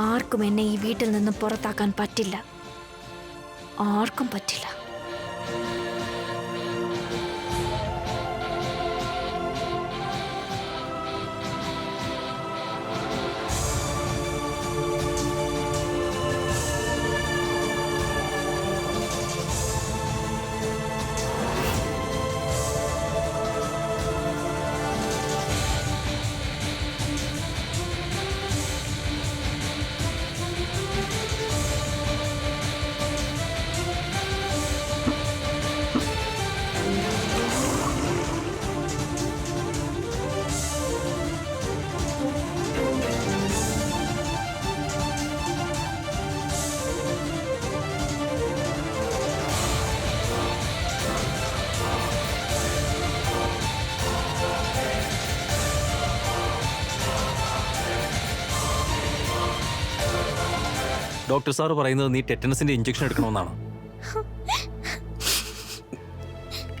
ആർക്കും എന്നെ ഈ വീട്ടിൽ നിന്ന് പുറത്താക്കാൻ പറ്റില്ല. ആർക്കും പറ്റില്ല. ഡോക്ടർ സാർ പറയുന്നത് നീ ടെറ്റനസിന്റെ ഇഞ്ചക്ഷൻ എടുക്കണമെന്നാണ്.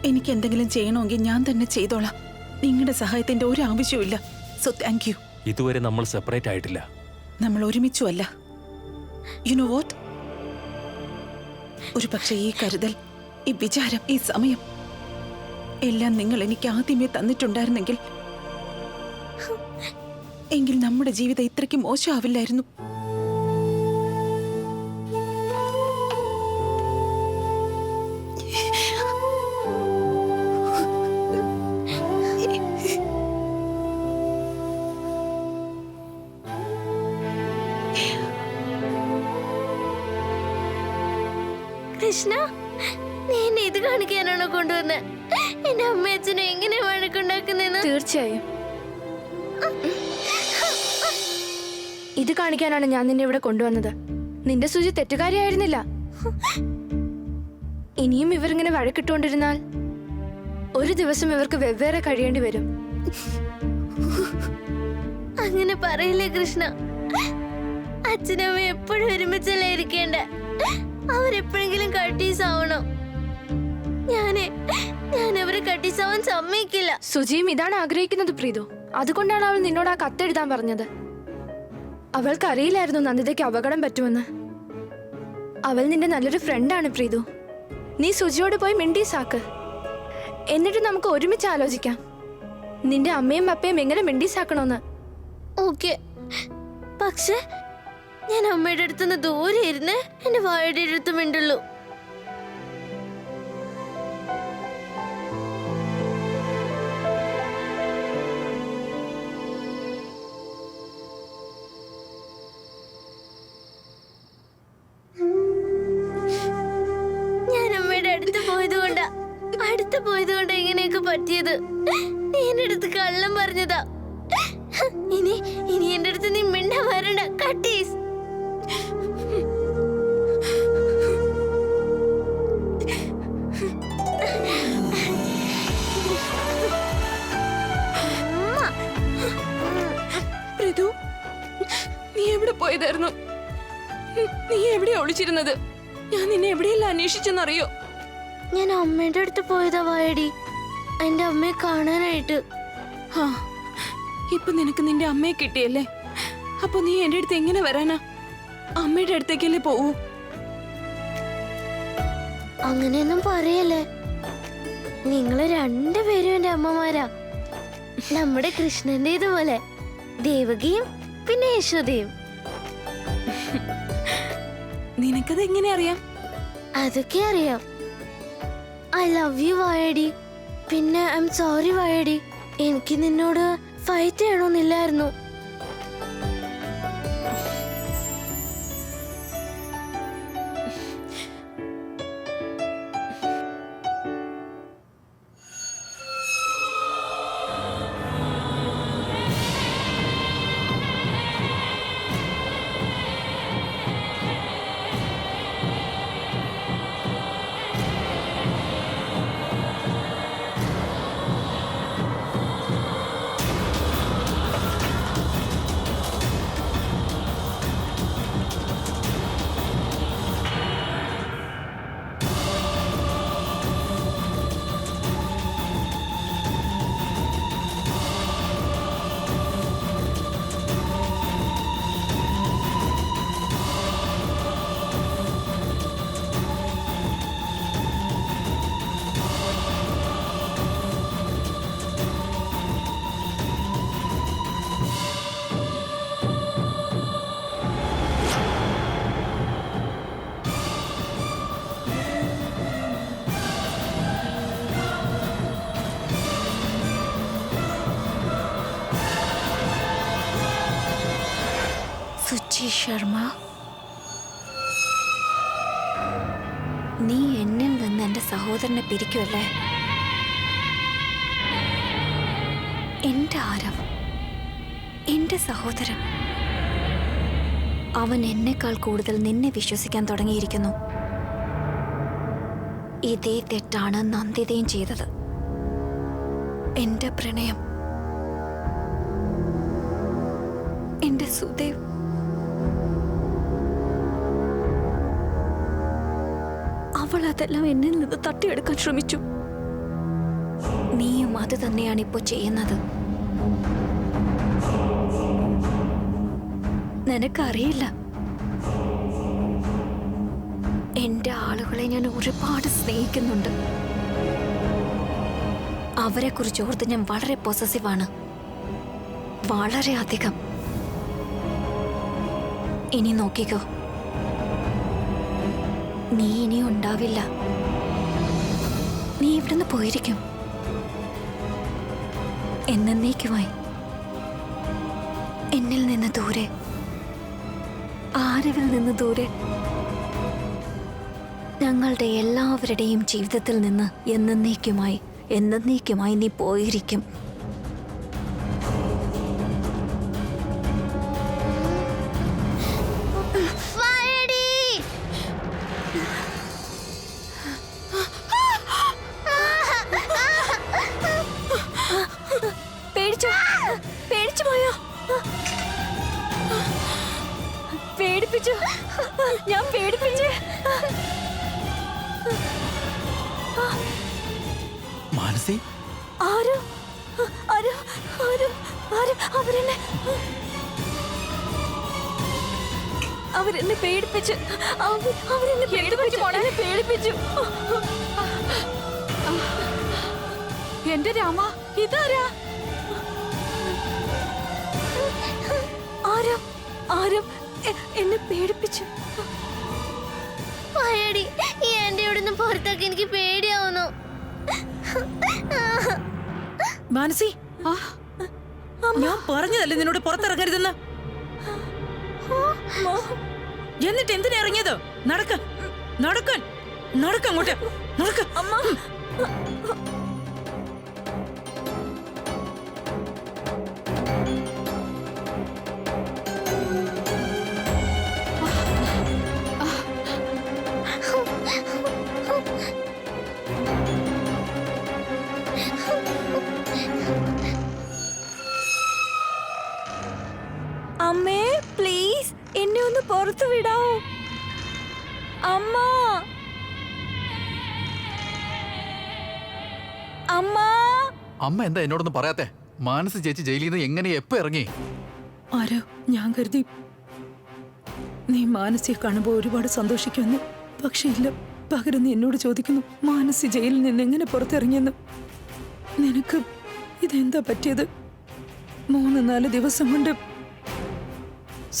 എനിക്ക് എന്തെങ്കിലും ചെയ്യണമെങ്കിൽ ഞാൻ തന്നെ ചെയ്തോളാം. നിങ്ങളുടെ സഹായത്തിന്റെ ഒരു ആവശ്യമില്ല. So thank you. ഇതുവരെ നമ്മൾ സെപ്പറേറ്റ് ആയിട്ടില്ല. നമ്മൾ ഒരുമിച്ചുമല്ല. യു നോ വാട്ട്, ഒരു പക്ഷേ ഈ കരുതൽ, ഈ വിചാരം, ഈ സമയം എല്ലാം നിങ്ങൾ എനിക്ക് ആദ്യമേ തന്നിട്ടുണ്ടായിരുന്നെങ്കിൽ എങ്കിൽ നമ്മുടെ ജീവിതം ഇത്രയ്ക്ക് മോശമാവില്ലായിരുന്നു. കൃഷ്ണ, നീ എന്നെ ഇത് കാണിക്കാനാണോ കൊണ്ടുവന്നത്? എന്റെ അമ്മയും അച്ഛനും എങ്ങനെ വഴക്കുണ്ടാക്കുന്നെന്ന്? തീർച്ചയായും ഇത് കാണിക്കാനാണ് ഞാൻ നിന്നെ ഇവിടെ കൊണ്ടുവന്നത്. നിന്റെ സുജി തെറ്റുകാരിയായിരുന്നില്ല. ഇനിയും ഇവരിങ്ങനെ വഴക്കിട്ടുകൊണ്ടിരുന്നാൽ ഒരു ദിവസം ഇവർക്ക് വെവ്വേറെ കഴിയേണ്ടി വരും. അങ്ങനെ പറയില്ലേ കൃഷ്ണ. അച്ഛനമ്മ എപ്പോഴും ഒരുമിച്ചല്ലേ ഇരിക്കേണ്ട. അവരെപ്പോഴെങ്കിലും കട്ടീസ് ആവണം. ഞാൻ അവരെ കട്ടീസ് ആവാൻ സമ്മതിക്കില്ല. സുജിയും ഇതാണ് ആഗ്രഹിക്കുന്നത് പ്രീതു. അതുകൊണ്ടാണ് അവൾ നിന്നോട് ആ കത്തെഴുതാൻ പറഞ്ഞത്. അവൾക്ക് അറിയില്ലായിരുന്നു നന്ദിതയ്ക്ക് അപകടം പറ്റുമെന്ന്. അവൾ നിന്റെ നല്ലൊരു ഫ്രണ്ടാണ് പ്രീതു. നീ സുജിയോട് പോയി മിണ്ടീസാക്ക്. എന്നിട്ട് നമുക്ക് ഒരുമിച്ച് ആലോചിക്കാം നിന്റെ അമ്മയും അപ്പയും എങ്ങനെ മിണ്ടീസാക്കണോന്ന്. ഓക്കെ, പക്ഷെ ഞാൻ അമ്മയുടെ അടുത്തുനിന്ന് ദൂരെ ഇരുന്ന് എന്റെ വായുടെ അടുത്ത് മിണ്ടുള്ളൂ. ഞാൻ അമ്മയുടെ അടുത്ത് പോയതുകൊണ്ടാ ഇങ്ങനെയൊക്കെ പറ്റിയത്. നീ എന്റെ അടുത്ത് കള്ളം പറഞ്ഞതാ. ഇനി എന്റെ അടുത്ത് നീ മിണ്ടാ വരണ്ട കട്ടീസ്. പ്രീതു, നീ എവിടെ പോയതായിരുന്നു? നീ എവിടെയാ ഒളിച്ചിരുന്നത്? ഞാൻ നിന്നെ എവിടെയെല്ലാം അന്വേഷിച്ചെന്നറിയോ? ഞാൻ അമ്മയുടെ അടുത്ത് പോയതാ വായടി, എന്റെ അമ്മയെ കാണാനായിട്ട്. ആ, ഇപ്പൊ നിനക്ക് നിന്റെ അമ്മയെ കിട്ടിയല്ലേ? അപ്പൊ നീ എന്റെ അടുത്ത് എങ്ങനെ വരാനാ? അമ്മയുടെ അടുത്തേക്കല്ലേ പോവൂ? അങ്ങനെയൊന്നും പറയല്ലേ. നിങ്ങള് രണ്ടുപേരും എന്റെ അമ്മമാരാ. നമ്മുടെ കൃഷ്ണന്റേതുപോലെ ദേവകിയും പിന്നെ യശോദയും. നിനക്കത് എങ്ങനെ അറിയാം? അതൊക്കെ അറിയാം. ഐ ലവ് യു വായടി. പിന്നെ ഐ എം സോറി വായടി. എനിക്ക് നിന്നോട് ഫൈറ്റ് ചെയ്യണമെന്നില്ലായിരുന്നു. സുചി ശർമ്മ, നീ എന്നിൽ നിന്ന് എന്റെ സഹോദരനെ പിരിക്കുമല്ലേ? എന്റെ ആരവ്, എന്റെ സഹോദരൻ, അവൻ എന്നെക്കാൾ കൂടുതൽ നിന്നെ വിശ്വസിക്കാൻ തുടങ്ങിയിരിക്കുന്നു. ഇതേ തെറ്റാണ് നന്ദിതയും ചെയ്തത്. എന്റെ പ്രണയം, എന്റെ സുദേവ്, അവൾ അതെല്ലാം എന്നിൽ നിന്ന് തട്ടിയെടുക്കാൻ ശ്രമിച്ചു. നീയും അത് തന്നെയാണ് ഇപ്പോ ചെയ്യുന്നത്. നിനക്കറിയില്ല, എന്റെ ആളുകളെ ഞാൻ ഒരുപാട് സ്നേഹിക്കുന്നുണ്ട്. അവരെ കുറിച്ച് ഓർത്ത് ഞാൻ വളരെ പൊസസീവാണ്, വളരെ അധികം. ഇനി നോക്കിക്കോ, നീ ഇനി ഉണ്ടാവില്ല. നീ ഇവിടുന്ന് പോയിരിക്കും എന്നേക്കുമായി, എന്നിൽ നിന്ന് ദൂരെ, ആരവിൽ നിന്ന് ദൂരെ, ഞങ്ങളുടെ എല്ലാവരുടെയും ജീവിതത്തിൽ നിന്ന് എന്നേക്കുമായി നീ പോയിരിക്കും. പേടിച്ചു പോയോ? പേടിപ്പിച്ചു, ഞാൻ പേടിപ്പിച്ചു. മാനസി, അവരെന്നെ പേടിപ്പിച്ചു. അവരെന്നെ പേടിപ്പിച്ചു. എന്റെ രാമ, ഇതാരാ? ആരും എന്നെ പേടിപ്പിച്ചു. വായാടി, ഈ എന്റെ ഇവിടുന്ന് പുറത്താക്കി, എനിക്ക് പേടിയാവുന്നു. മാനസി, ഞാൻ പറഞ്ഞതല്ലേ നിന്നോട് പുറത്തിറങ്ങരുതെന്ന്. എന്നിട്ട് എന്തിനാ ഇറങ്ങിയത്? നടക്കങ്ങോട്ട്, നടക്ക. അമ്മേ, പ്ലീസ് എന്നെ ഒന്ന് പുറത്തു വിടാവോ? അമ്മ, അമ്മ എന്താ എന്നോടൊന്നും പറയാത്തെ? മാനസി ചേച്ചി ജയിലിൽ നിന്ന് എങ്ങനെ എപ്പോ ഇറങ്ങി? ആരോ, ഞാൻ കരുതി നീ മാനസിയെ കാണുമ്പോൾ ഒരുപാട് സന്തോഷിക്കുമെന്ന്. പക്ഷെ ഇല്ല, പകരം നീ എന്നോട് ചോദിക്കുന്നു മാനസി ജയിലിൽ നിന്ന് എങ്ങനെ പുറത്തിറങ്ങിയെന്ന്. നിനക്ക് ഇതെന്താ പറ്റിയത്? 3-4 ദിവസം കൊണ്ട്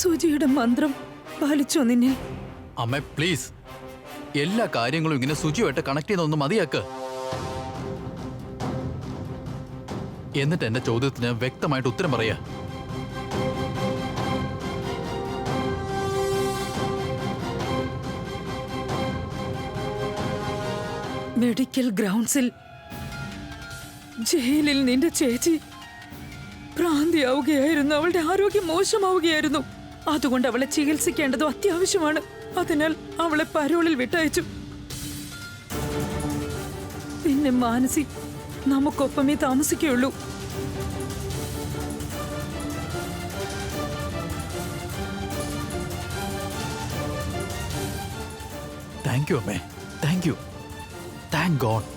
സുജിയുടെ മന്ത്രം പാലിച്ചോ നിന്നിൽ? അമ്മ പ്ലീസ്, എല്ലാ കാര്യങ്ങളും ഇങ്ങനെ സുജിയുമായിട്ട് കണക്ട് ചെയ്യുന്നൊന്നും മതിയാക്ക്. എന്നിട്ട് എന്റെ ചോദ്യത്തിന് വ്യക്തമായിട്ട് ഉത്തരം പറയാ. മെഡിക്കൽ ഗ്രൗണ്ട്സിൽ ജയിലിൽ നിന്റെ ചേച്ചി ഭ്രാന്തിയാവുകയായിരുന്നു. അവളുടെ ആരോഗ്യം മോശമാവുകയായിരുന്നു. അതുകൊണ്ട് അവളെ ചികിത്സിക്കേണ്ടതും അത്യാവശ്യമാണ്. അതിനാൽ അവളെ പരോളിൽ വിട്ടയച്ചു. പിന്നെ മാനസി നമുക്കൊപ്പമേ താമസിക്കുകയുള്ളൂ. താങ്ക് യു അമ്മേ, താങ്ക് യു, താങ്ക് ഗോഡ്.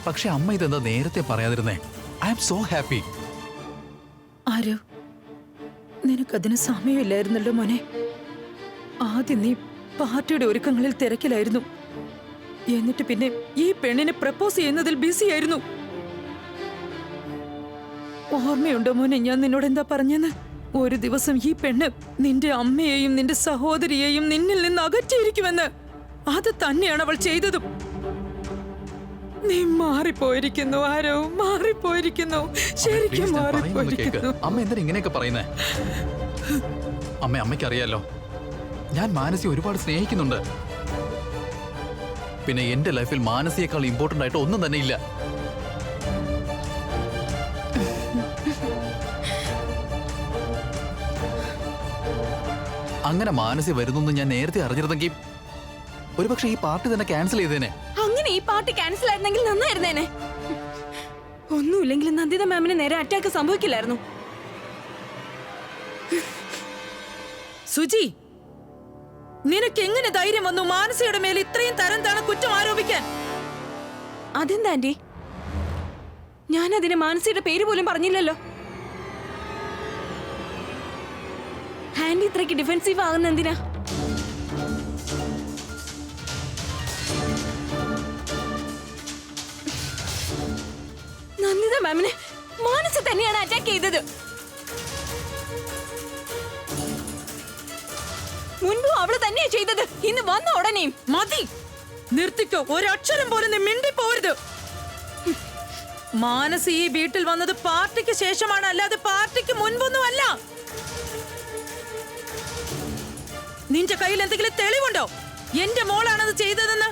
പക്ഷെ അമ്മ ഇതെന്താ നേരത്തെ പറയാതിരുന്നേ? I am so happy. ആരോ, നിനക്കതിന് സമയമില്ലായിരുന്നല്ലോ മോനെ. ആദ്യം നീ പാർട്ടിയുടെ ഒരുക്കങ്ങളിൽ തിരക്കിലായിരുന്നു. എന്നിട്ട് പിന്നെ ഈ പെണ്ണിനെ പ്രപ്പോസ് ചെയ്യുന്നതിൽ ബിസിയായിരുന്നു. ഓർമ്മയുണ്ടോ മോനെ ഞാൻ നിന്നോട് എന്താ പറഞ്ഞെന്ന്? ഒരു ദിവസം ഈ പെണ്ണ് നിന്റെ അമ്മയെയും നിന്റെ സഹോദരിയെയും നിന്നിൽ നിന്ന് അകറ്റിയിരിക്കുമെന്ന്. അത് തന്നെയാണ് അവൾ ചെയ്തതും. നീ മാറിപ്പോയിരിക്കുന്നു ആരോ, മാറിപ്പോയിരിക്കുന്നു, ശരിക്കും മാറിപ്പോയിരിക്കുന്നു. അമ്മ എന്തിനാ ഇങ്ങനെയൊക്കെ പറയുന്നേ? അമ്മയ്ക്കറിയാലോ, ഞാൻ മാനസിയെ ഒരുപാട് സ്നേഹിക്കുന്നുണ്ട്. പിന്നെ എന്റെ ലൈഫിൽ മാനസിയേക്കാൾ ഇമ്പോർട്ടന്റ് ആയിട്ട് ഒന്നും തന്നെ ഇല്ല. അങ്ങനെ മാനസി വരുന്നു ഞാൻ നേരത്തെ അറിഞ്ഞിരുന്നെങ്കിൽ ഒരുപക്ഷെ ഈ പാർട്ടി തന്നെ ക്യാൻസൽ ചെയ്തേനെ. അങ്ങനെ ഈ പാർട്ടി ക്യാൻസൽ ആയിരുന്നെങ്കിൽ നന്നായിരുന്നേനെ. ഒന്നുമില്ലെങ്കിലും നന്ദിത മാമിന് നേരെ അറ്റാക്ക് സംഭവിക്കില്ലായിരുന്നു. സുജി, നിനക്ക് എങ്ങനെ ധൈര്യം വന്നു മാനസിയുടെ മേൽ ഇത്രയും തരം താണ കുറ്റം ആരോപിക്കാൻ? അതെന്താ ആന്റി? ഞാൻ അതിന് മാനസിയുടെ പേര് പോലും പറഞ്ഞില്ലല്ലോ. ആന്റി ഇത്രയ്ക്ക് ഡിഫെൻസീവ് ആകുന്ന എന്തിനാ? നന്ദിത മാമിനെ മാനസി തന്നെയാണ് അറ്റാക്ക് ചെയ്തത്. മുൻപും അവള് തന്നെയാ ചെയ്തത്. ഇന്ന് വന്ന ഉടനെയും. മതി, നിർത്തിക്കോ. ഒരക്ഷരം പോലും നീ മിണ്ടി പോരുത്. മാനസി ഈ വീട്ടിൽ വന്നത് പാർട്ടിക്ക് ശേഷമാണ്, അല്ലാതെ പാർട്ടിക്ക് മുൻപൊന്നും അല്ല. നിന്റെ കയ്യിൽ എന്തെങ്കിലും തെളിവുണ്ടോ എന്റെ മോളാണത് ചെയ്തതെന്ന്?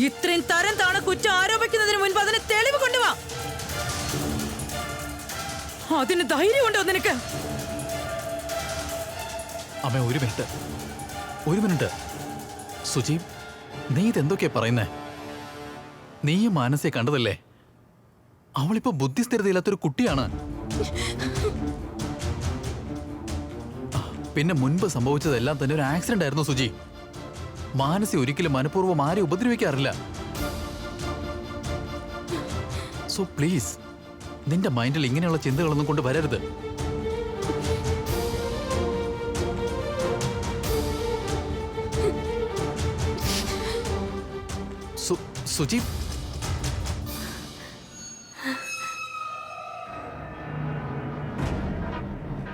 ഇത്രയും തരം താണ കുറ്റം ആരോപിക്കുന്നതിന് മുൻപ് അതിന് തെളിവ് കൊണ്ടുവാ. അതിന് ധൈര്യമുണ്ടോ നിനക്ക്? അമ്മ ഒരു മിനിറ്റ്. സുജി, നീ ഇതെന്തൊക്കെയാ പറയുന്നേ? നീയും മാനസിയെ കണ്ടതല്ലേ? അവളിപ്പോ ബുദ്ധിസ്ഥിരതയില്ലാത്തൊരു കുട്ടിയാണ്. പിന്നെ മുൻപ് സംഭവിച്ചതെല്ലാം തന്നെ ഒരു ആക്സിഡന്റ് ആയിരുന്നു സുജി. മാനസി ഒരിക്കലും മനഃപൂർവ്വം ആരെയും ഉപദ്രവിക്കാറില്ല. സോ പ്ലീസ്, നിന്റെ മൈൻഡിൽ ഇങ്ങനെയുള്ള ചിന്തകളൊന്നും കൊണ്ട് വരരുത്. സുജി,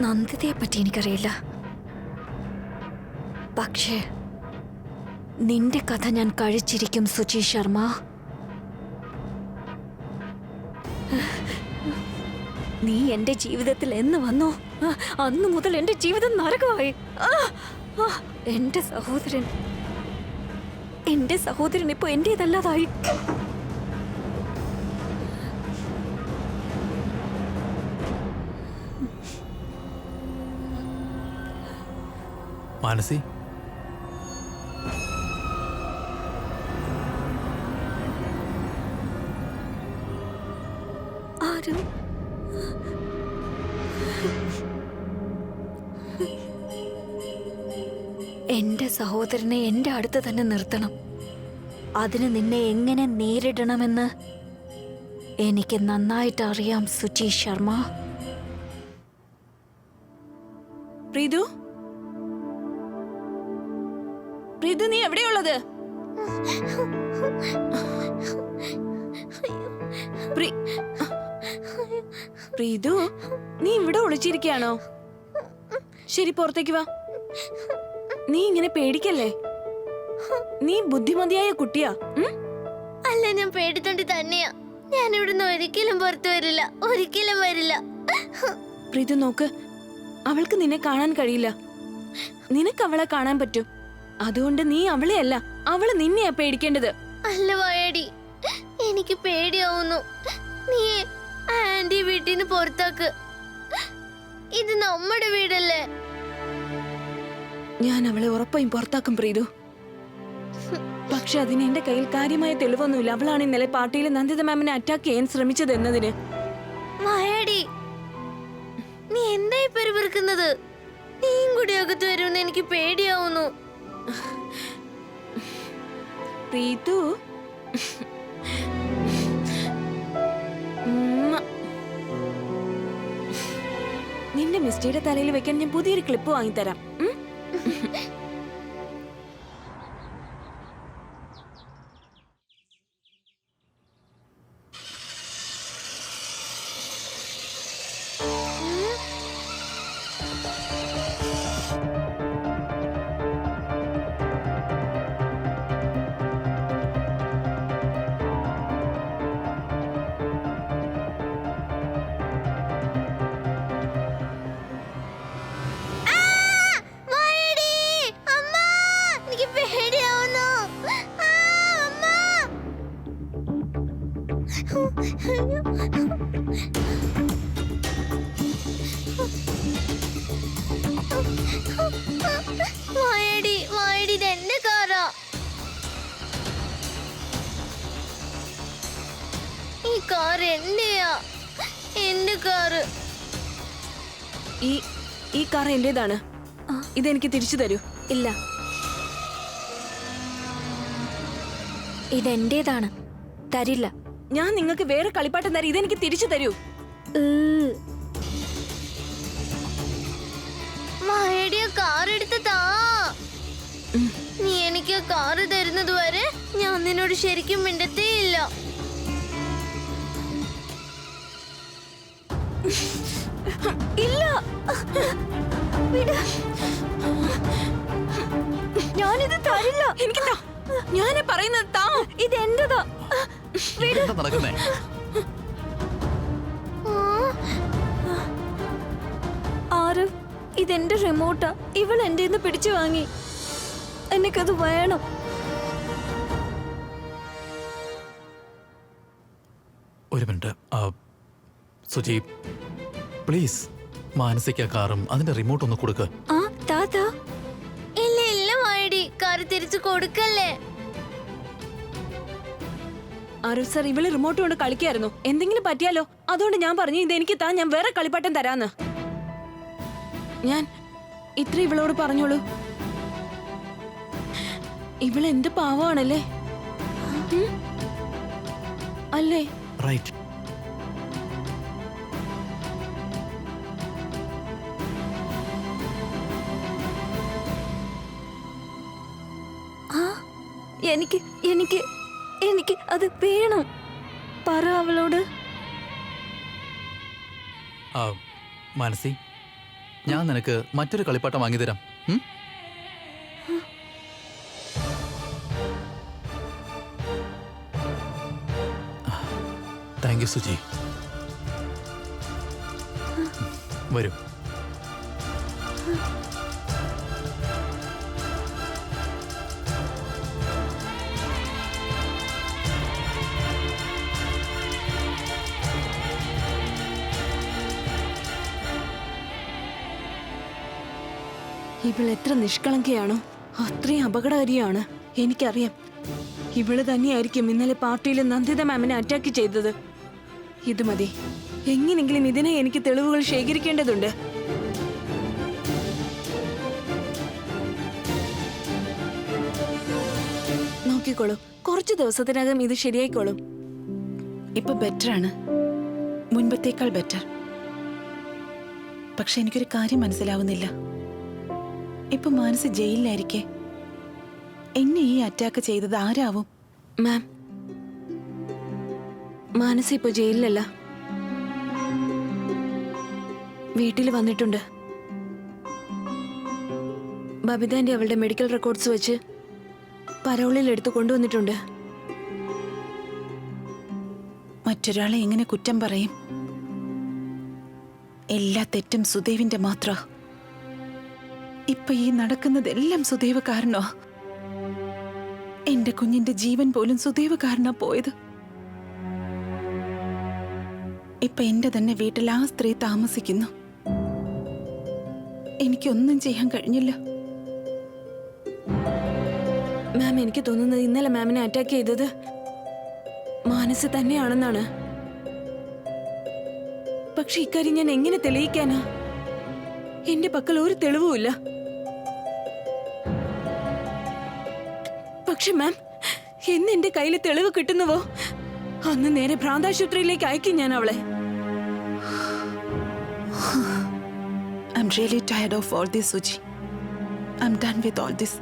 നന്ദിതയെ പറ്റി എനിക്കറിയില്ല. പക്ഷേ നിന്റെ കഥ ഞാൻ കഴിച്ചിരിക്കും സുചി ശർമ്മ. നീ എന്റെ ജീവിതത്തിൽ എന്ന് വന്നോ അന്ന് മുതൽ എന്റെ ജീവിതം നരകമായി. എന്റെ സഹോദരൻ ഇപ്പൊ എന്റേതല്ലാതായി. മാനസി, ആരും എന്റെ സഹോദരനെ എന്റെ അടുത്ത് തന്നെ നിർത്തണം. അതിന് നിന്നെ എങ്ങനെ നേരിടണമെന്ന് എനിക്ക് നന്നായിട്ട് അറിയാം സുചി ശർമ്മ. പ്രീതു, നീ എവിടെയുള്ളത്? പ്രീതു, നീ ഇവിടെ ഒളിച്ചിരിക്കുകയാണോ? ശരി, പുറത്തേക്ക് വാ. നീ ഇങ്ങനെ പേടിക്കല്ലേ. നീ ബുദ്ധിമതിയായ കുട്ടിയാ. അല്ല, ഞാൻ പേടിത്തോണ്ടി തന്നെയാ. ഞാൻ ഇവിടുന്ന് ഒരിക്കലും പുറത്തു വരില്ല, ഒരിക്കലും വരില്ല. പ്രീതു നോക്ക്, അവൾക്ക് നിന്നെ കാണാൻ കഴിയില്ല. നിനക്ക് അവളെ കാണാൻ പറ്റും. അതുകൊണ്ട് നീ അവളെ അല്ല, അവള് നിന്നെയാ പേടിക്കേണ്ടത്. അല്ല വായാടി, എനിക്ക് പേടിയാവുന്നു. നീ ആന്റി വീട്ടിൽ നിന്ന് പുറത്താക്ക്. ഇത് നമ്മുടെ വീടല്ലേ. ഞാൻ അവളെ ഉറപ്പായും പുറത്താക്കും പ്രീതു. പക്ഷെ അതിന് എന്റെ കയ്യിൽ കാര്യമായ തെളിവൊന്നുമില്ല. അവളാണ് ഇന്നലെ പാർട്ടിയിൽ നന്ദിത മാമിനെ അറ്റാക്ക് ചെയ്യാൻ ശ്രമിച്ചത് എന്നതിന്. വായാടി, നീ എന്തായി പെരുപിറുക്കുന്നത്? നീയും കൂടി അകത്ത് വരുമെന്ന് എനിക്ക് പേടിയാവുന്നു. പ്രീതു, നിന്റെ മിസ്റ്റേയുടെ തലയിൽ വെക്കാൻ ഞാൻ പുതിയൊരു ക്ലിപ്പ് വാങ്ങിത്തരാം. കാർ എന്റെയാ, എന്റെ കാറ്. ഈ കാർ എന്റേതാണ്. ഇതെനിക്ക് തിരിച്ചു തരൂ. ഇല്ല, ഇതെന്റേതാണ്. തരില്ല. ഞാൻ നിങ്ങൾക്ക് വേറെ കളിപ്പാട്ടം തരാം. ഇതെനിക്ക് തിരിച്ചു തരൂ. വായടിയ കാർ എടുത്ത് താ. നീ എനിക്ക് കാറ് തരുന്നത് വരെ ഞാൻ നിന്നോട് ശരിക്കും മിണ്ടത്തേ ഇല്ല. ഇല്ല, ഞാനിത് തരില്ല. എനിക്ക് താ. ഞാനേ പറയുന്നത് താ. ഇത് എന്റേതാ. എന്താ നടക്കുന്നേ? ആര്? ഇതെന്റെ റിമോട്ടാ. ഇവൾ എന്റെ പിടിച്ചു വാങ്ങി. എനിക്കത് വേണം. ഒരു മിനിറ്റ്. സുജി, പ്ലീസ് മാനസിക കാറും അതിന്റെ റിമോട്ട് ഒന്ന് കൊടുക്ക്. ആ താത്ത. ഇല്ല ഇല്ല വായടി, കാറ് തിരിച്ചു കൊടുക്കല്ലേ. ആരോ സർ, ഇവള് റിമോട്ട് കൊണ്ട് കളിക്കായിരുന്നു. എന്തെങ്കിലും പറ്റിയാലോ? അതുകൊണ്ട് ഞാൻ പറഞ്ഞു ഇത് എനിക്ക് താ, ഞാൻ വേറെ കളിപ്പാട്ടം തരാന്ന്. ഞാൻ ഇത്ര ഇവളോട് പറഞ്ഞോളൂ. ഇവളെന്ത് പാവാണല്ലേ, അല്ലേ? റൈറ്റ്. എനിക്ക് എനിക്ക് എനിക്ക് അത് വേണം. പറ അവളോട്. മാനസി, ഞാൻ നിനക്ക് മറ്റൊരു കളിപ്പാട്ടം വാങ്ങിത്തരാം. Thank you Suji. വരൂ. ഇവൾ എത്ര നിഷ്കളങ്കയാണോ അത്രയും അപകടകാരിയാണ്. എനിക്കറിയാം. ഇവള് തന്നെയായിരിക്കും ഇന്നലെ പാർട്ടിയിൽ നന്ദിത മാമിനെ അറ്റാക്ക് ചെയ്തത്. ഇത് മതി. എങ്ങനെങ്കിലും ഇതിനെ എനിക്ക് തെളിവുകൾ ശേഖരിക്കേണ്ടതുണ്ട്. നോക്കിക്കോളൂ, കുറച്ചു ദിവസത്തിനകം ഇത് ശരിയായിക്കോളും. ഇപ്പൊ ബെറ്ററാണ്, മുൻപത്തേക്കാൾ ബെറ്റർ. പക്ഷെ എനിക്കൊരു കാര്യം മനസ്സിലാവുന്നില്ല. ഇപ്പൊ മാനസി ജയിലിലായിരിക്കെ എന്നെ ഈ അറ്റാക്ക് ചെയ്തത് ആരാവും? മാം, മാനസ ഇപ്പൊ ജയിലിലല്ല, വീട്ടിൽ വന്നിട്ടുണ്ട്. ബബിതാന്റെ അവളുടെ മെഡിക്കൽ റെക്കോർഡ്സ് വെച്ച് പരോളിൽ എടുത്തു കൊണ്ടുവന്നിട്ടുണ്ട്. മറ്റൊരാളെ എങ്ങനെ കുറ്റം പറയും? എല്ലാ തെറ്റും സുദേവിന്റെ മാത്ര. ഇപ്പൊ ഈ നടക്കുന്നതെല്ലാം സുദേവ് കാരണോ? എന്റെ കുഞ്ഞിന്റെ ജീവൻ പോലും സുദേവ് കാരണ പോയത്. ഇപ്പൊ എന്റെ തന്നെ വീട്ടിൽ ആ സ്ത്രീ താമസിക്കുന്നു. എനിക്കൊന്നും ചെയ്യാൻ കഴിഞ്ഞില്ല. മാം, എനിക്ക് തോന്നുന്നത് ഇന്നലെ മാമിനെ അറ്റാക്ക് ചെയ്തത് മാനസ തന്നെയാണെന്നാണ്. പക്ഷെ ഇക്കാര്യം ഞാൻ എങ്ങനെ തെളിയിക്കാനാ? എന്റെ പക്കൽ ഒരു തെളിവുമില്ല. പക്ഷെ മാം, എന്ന് എന്റെ കയ്യിൽ തെളിവ് കിട്ടുന്നുവോ അന്ന് നേരെ ഭ്രാന്താശുപത്രിയിലേക്ക് അയക്കും ഞാൻ അവളെ. I'm really tired of all this, Suji. I'm done with all this.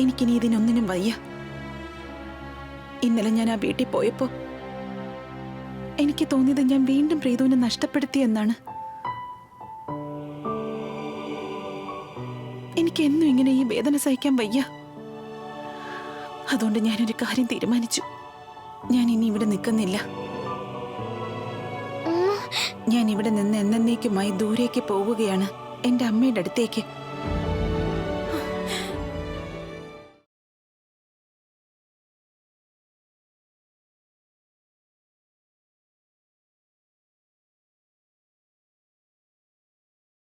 എനിക്കിനി ഇതിനൊന്നിനും വയ്യ. ഇന്നലെ ഞാൻ ആ വീട്ടിൽ പോയപ്പോ എനിക്ക് തോന്നിയത് ഞാൻ വീണ്ടും പ്രീതുവിനെ നഷ്ടപ്പെടുത്തി എന്നാണ്. എനിക്ക് എന്നും ഇങ്ങനെ ഈ വേദന സഹിക്കാൻ വയ്യ. അതുകൊണ്ട് ഞാനൊരു കാര്യം തീരുമാനിച്ചു. ഞാൻ ഇനി ഇവിടെ നിൽക്കുന്നില്ല. ഞാൻ ഇവിടെ നിന്ന് എന്നേക്കുമായി ദൂരേക്ക് പോവുകയാണ്, എന്റെ അമ്മയുടെ അടുത്തേക്ക്.